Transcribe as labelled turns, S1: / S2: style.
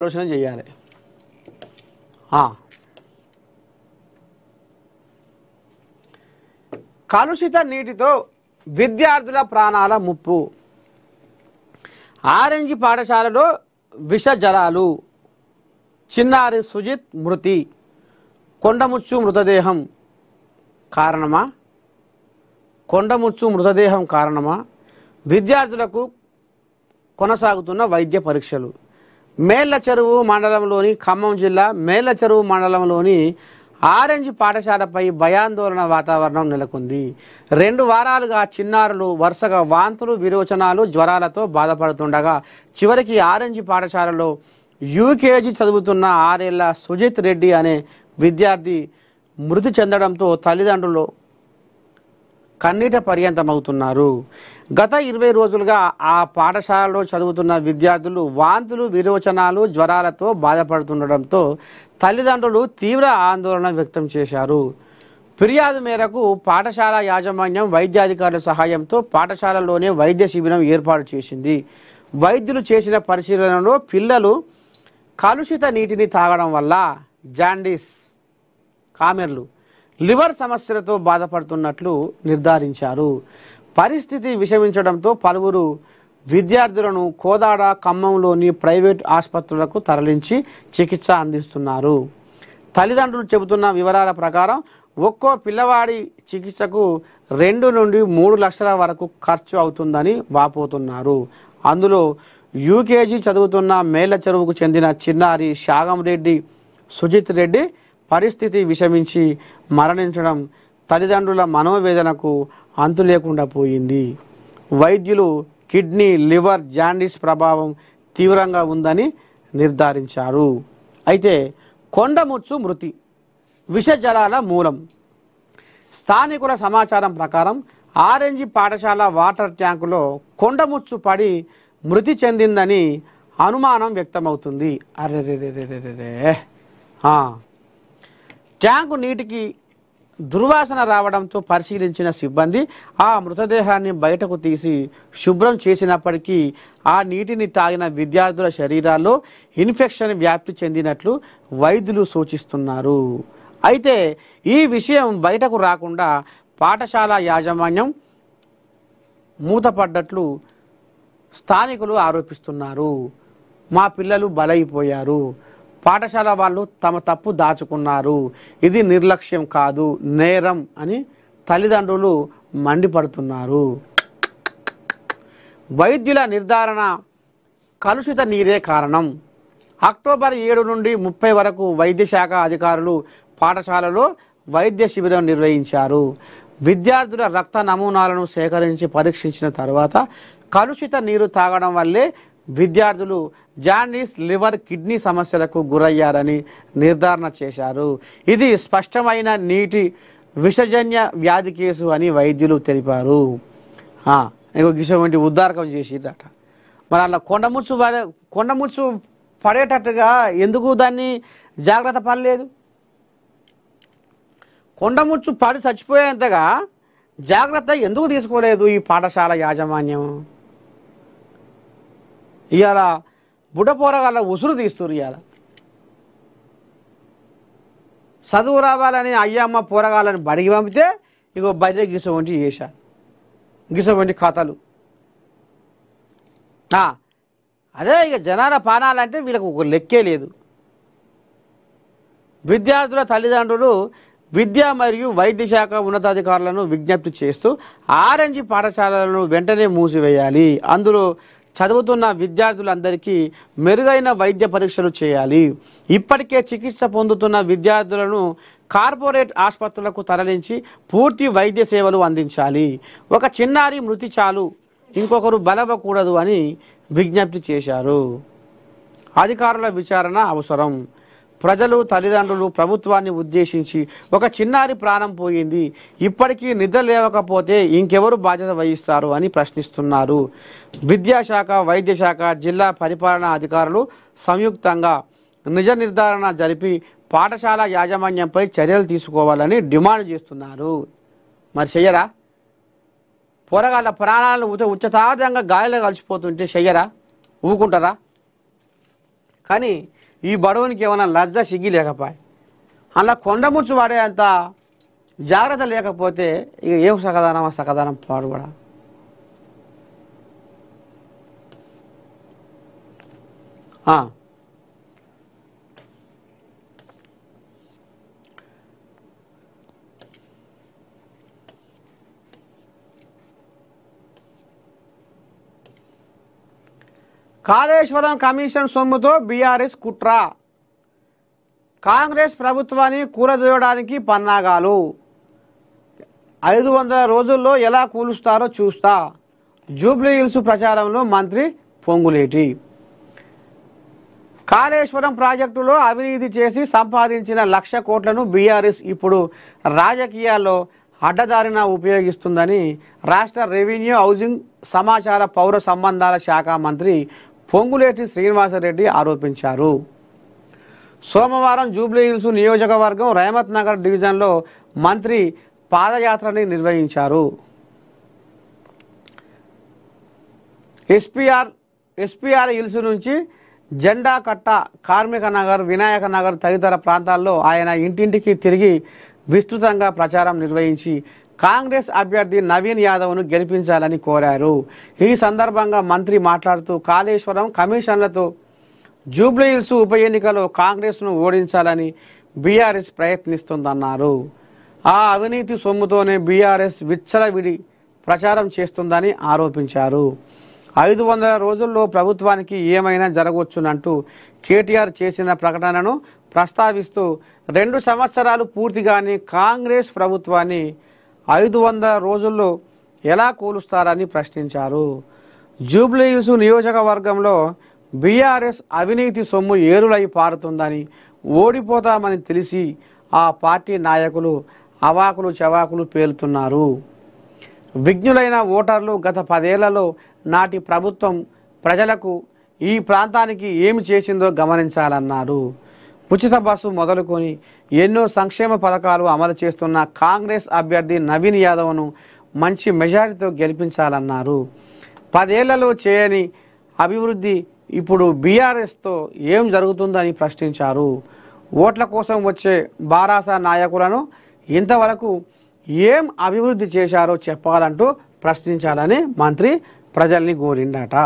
S1: ఆలోచన చేయాలి. కలుషిత నీటితో విద్యార్థుల ప్రాణాల ముప్పు. ఆరెంజ్ పాఠశాలలో విష జలాలు. చిన్నారి సుజిత్ మృతి. కొండముచ్చు మృతదేహం కారణమా? కొండముచ్చు మృతదేహం కారణమా? విద్యార్థులకు కొనసాగుతున్న వైద్య పరీక్షలు. మేళ్లచెరువు మండలంలోని ఖమ్మం జిల్లా మేళ్లచెరువు మండలంలోని ఆరెంజ్ పాఠశాలపై భయాందోళన వాతావరణం నెలకొంది. 2 వారాలుగా చిన్నారులు వరుసగా వాంతులు, విరోచనాలు, జ్వరాలతో బాధపడుతుండగా చివరికి ఆరెంజ్ పాఠశాలలో యూకేజీ చదువుతున్న 6 ఏళ్ల సుజిత్ రెడ్డి అనే విద్యార్థి మృతి చెందడంతో తల్లిదండ్రులు కన్నీట పర్యంతమవుతున్నారు. గత 20 రోజులుగా ఆ పాఠశాలలో చదువుతున్న విద్యార్థులు వాంతులు, విరోచనాలు, జ్వరాలతో బాధపడుతుండడంతో తల్లిదండ్రులు తీవ్ర ఆందోళన వ్యక్తం చేశారు. ఫిర్యాదు మేరకు పాఠశాల యాజమాన్యం వైద్యాధికారుల సహాయంతో పాఠశాలలోనే వైద్య శిబిరం ఏర్పాటు చేసింది. వైద్యులు చేసిన పరిశీలనలో పిల్లలు కలుషిత నీటిని తాగడం వల్ల జాండీస్, కామెర్లు, లివర్ సమస్యలతో బాధపడుతున్నట్లు నిర్ధారించారు. పరిస్థితి విషమించడంతో పలువురు విద్యార్థులను కోదాడ, ఖమ్మంలోని ప్రైవేట్ ఆసుపత్రులకు తరలించి చికిత్స అందిస్తున్నారు. తల్లిదండ్రులు చెబుతున్న వివరాల ప్రకారం ఒక్కో పిల్లవాడి చికిత్సకు 2 నుండి 3 లక్షల వరకు ఖర్చు అవుతుందని వాపోతున్నారు. అందులో యూకేజీ చదువుతున్న మేళ్లచెరువుకు చెందిన చిన్నారి శాగంరెడ్డి సుజిత్ రెడ్డి పరిస్థితి విషమించి మరణించడం తల్లిదండ్రుల మనోవేదనకు అంతు లేకుండా పోయింది. వైద్యులు కిడ్నీ, లివర్, జాండీస్ ప్రభావం తీవ్రంగా ఉందని నిర్ధారించారు. అయితే కొండముచ్చు మృతి విష జలాల మూలం. స్థానికుల సమాచారం ప్రకారం ఆరెంజ్ పాఠశాల వాటర్ ట్యాంకులో కొండముచ్చు పడి మృతి చెందిందని అనుమానం వ్యక్తమవుతుంది. అరెరెరెరెరెరే ట్యాంకు నీటికి దుర్వాసన రావడంతో పరిశీలించిన సిబ్బంది ఆ మృతదేహాన్ని బయటకు తీసి శుభ్రం చేసినప్పటికీ ఆ నీటిని తాగిన విద్యార్థుల శరీరాల్లో ఇన్ఫెక్షన్ వ్యాప్తి చెందినట్లు వైద్యులు సూచిస్తున్నారు. అయితే ఈ విషయం బయటకు రాకుండా పాఠశాల యాజమాన్యం మూతపడ్డట్లు స్థానికులు ఆరోపిస్తున్నారు. మా పిల్లలు బలైపోయారు, పాఠశాల వాళ్ళు తమ తప్పు దాచుకున్నారు, ఇది నిర్లక్ష్యం కాదు, నేరం అని తల్లిదండ్రులు మండిపడుతున్నారు. వైద్యుల నిర్ధారణ కలుషిత నీరే కారణం. అక్టోబర్ 7 నుండి 30 వరకు వైద్య శాఖ అధికారులు పాఠశాలలో వైద్య శిబిరం నిర్వహించారు. విద్యార్థుల రక్త నమూనాలను సేకరించి పరీక్షించిన తర్వాత కలుషిత నీరు తాగడం వల్లే విద్యార్థులు జాండీస్, లివర్, కిడ్నీ సమస్యలకు గురయ్యారని నిర్ధారణ చేశారు. ఇది స్పష్టమైన నీటి విషజన్య వ్యాధి కేసు అని వైద్యులు తెలిపారు. ఇటువంటి ఉద్దారకం చేసిరట. మరి అలా కొండముచ్చు పడేటట్టుగా ఎందుకు దాన్ని జాగ్రత్త పడలేదు? కొండముచ్చు పడి చచ్చిపోయేంతగా జాగ్రత్త ఎందుకు తీసుకోలేదు ఈ పాఠశాల యాజమాన్యం? ఇవాళ బుడ్డ పోరగాళ్ళ ఉసురు తీస్తున్నారు. ఇవాళ చదువు రావాలని అయ్యమ్మ పోరగాళ్ళని బడికి పంపితే ఇగో బయట గిసవంటి చేశారు, గిసవంటి కథలు. అదే ఇక జనాల పానాలంటే వీళ్ళకు ఒక లెక్కే లేదు. విద్యార్థుల తల్లిదండ్రులు విద్య మరియు వైద్య శాఖ ఉన్నతాధికారులను విజ్ఞప్తి చేస్తూ ఆరెంజ్ పాఠశాలలను వెంటనే మూసివేయాలి. అందులో చదువుతున్న విద్యార్థులందరికీ మెరుగైన వైద్య పరీక్షలు చేయాలి. ఇప్పటికే చికిత్స పొందుతున్న విద్యార్థులను కార్పొరేట్ ఆసుపత్రులకు తరలించి పూర్తి వైద్య సేవలు అందించాలి. ఒక చిన్నారి మృతి చాలు, ఇంకొకరు బలవ్వకూడదు అని విజ్ఞప్తి చేశారు. అధికారుల విచారణ అవసరం. ప్రజలు, తల్లిదండ్రులు ప్రభుత్వాన్ని ఉద్దేశించి ఒక చిన్నారి ప్రాణం పోయింది, ఇప్పటికీ నిద్ర లేవకపోతే ఇంకెవరు బాధ్యత వహిస్తారు అని ప్రశ్నిస్తున్నారు. విద్యాశాఖ, వైద్య శాఖ, జిల్లా పరిపాలనా అధికారులు సంయుక్తంగా నిజ నిర్ధారణ జరిపి పాఠశాల యాజమాన్యంపై చర్యలు తీసుకోవాలని డిమాండ్ చేస్తున్నారు. మరి చెయ్యరా? పోరగాళ్ళ ప్రాణాలను ఉచ్చతాదంగా గాలిలో కలిసిపోతుంటే చెయ్యరా? ఊరుకుంటారా? కానీ ఈ బడవునికి ఏమైనా లజ్జ సిగ్గి లేకపోయి అలా కొండముచ్చు వాడే అంత జాగ్రత్త లేకపోతే ఇక ఏం సకదానం పాడుబడా. కాళేశ్వరం కమిషన్ సొమ్ముతో బీఆర్ఎస్ కుట్ర, కాంగ్రెస్ ప్రభుత్వాన్ని కూరదోయడానికి పన్నాగాలు, 500 రోజుల్లో ఎలా కూలుస్తారో చూస్తా, జూబ్లీ హిల్స్ ప్రచారంలో మంత్రి పొంగులేటి. కాళేశ్వరం ప్రాజెక్టులో అవినీతి చేసి సంపాదించిన 1,00,000 కోట్లను బీఆర్ఎస్ ఇప్పుడు రాజకీయాల్లో అడ్డదారిన ఉపయోగిస్తుందని రాష్ట్ర రెవెన్యూ, హౌసింగ్, సమాచార, పౌర సంబంధాల శాఖ మంత్రి పొంగులేటి శ్రీనివాసరెడ్డి ఆరోపించారు. సోమవారం జూబ్లీ హిల్స్ నియోజకవర్గం రహమత్ నగర్ డివిజన్లో మంత్రి పాదయాత్రని నిర్వహించారు. ఎస్పీఆర్ హిల్స్ నుంచి జెండా కట్ట, కార్మిక నగర్, వినాయక నగర్ తదితర ప్రాంతాల్లో ఆయన ఇంటింటికి తిరిగి విస్తృతంగా ప్రచారం నిర్వహించి కాంగ్రెస్ అభ్యర్థి నవీన్ యాదవ్ను గెలిపించాలని కోరారు. ఈ సందర్భంగా మంత్రి మాట్లాడుతూ కాళేశ్వరం కమిషన్లతో జూబ్లీ హిల్స్ ఉప ఎన్నికలో కాంగ్రెస్ను ఓడించాలని బీఆర్ఎస్ ప్రయత్నిస్తుందన్నారు. ఆ అవినీతి సొమ్ముతోనే బీఆర్ఎస్ విచ్చలవిడి ప్రచారం చేస్తుందని ఆరోపించారు. 500 రోజుల్లో ప్రభుత్వానికి ఏమైనా జరగవచ్చునంటూ కేటీఆర్ చేసిన ప్రకటనను ప్రస్తావిస్తూ 2 సంవత్సరాలు పూర్తిగానే కాంగ్రెస్ ప్రభుత్వాన్ని 500 రోజుల్లో ఎలా కూలుస్తారని ప్రశ్నించారు. జూబ్లీ హిల్స్ నియోజకవర్గంలో బీఆర్ఎస్ అవినీతి సొమ్ము ఏరులై పారుతుందని, ఓడిపోతామని తెలిసి ఆ పార్టీ నాయకులు అవాకులు చవాకులు పేలుతున్నారు. విజ్ఞులైన ఓటర్లు గత 10 ఏళ్లలో నాటి ప్రభుత్వం ప్రజలకు ఈ ప్రాంతానికి ఏమి చేసిందో గమనించాలన్నారు. ఉచిత బస్సు మొదలుకొని ఎన్నో సంక్షేమ పథకాలు అమలు చేస్తున్న కాంగ్రెస్ అభ్యర్థి నవీన్ యాదవ్ను మంచి మెజారిటీతో గెలిపించాలన్నారు. 10 ఏళ్లలో చేయని అభివృద్ధి ఇప్పుడు బీఆర్ఎస్తో ఏం జరుగుతుందని ప్రశ్నించారు. ఓట్ల కోసం వచ్చే బారాస నాయకులను ఇంతవరకు ఏం అభివృద్ధి చేశారో చెప్పాలంటూ ప్రశ్నించాలని మంత్రి ప్రజల్ని కోరిండట.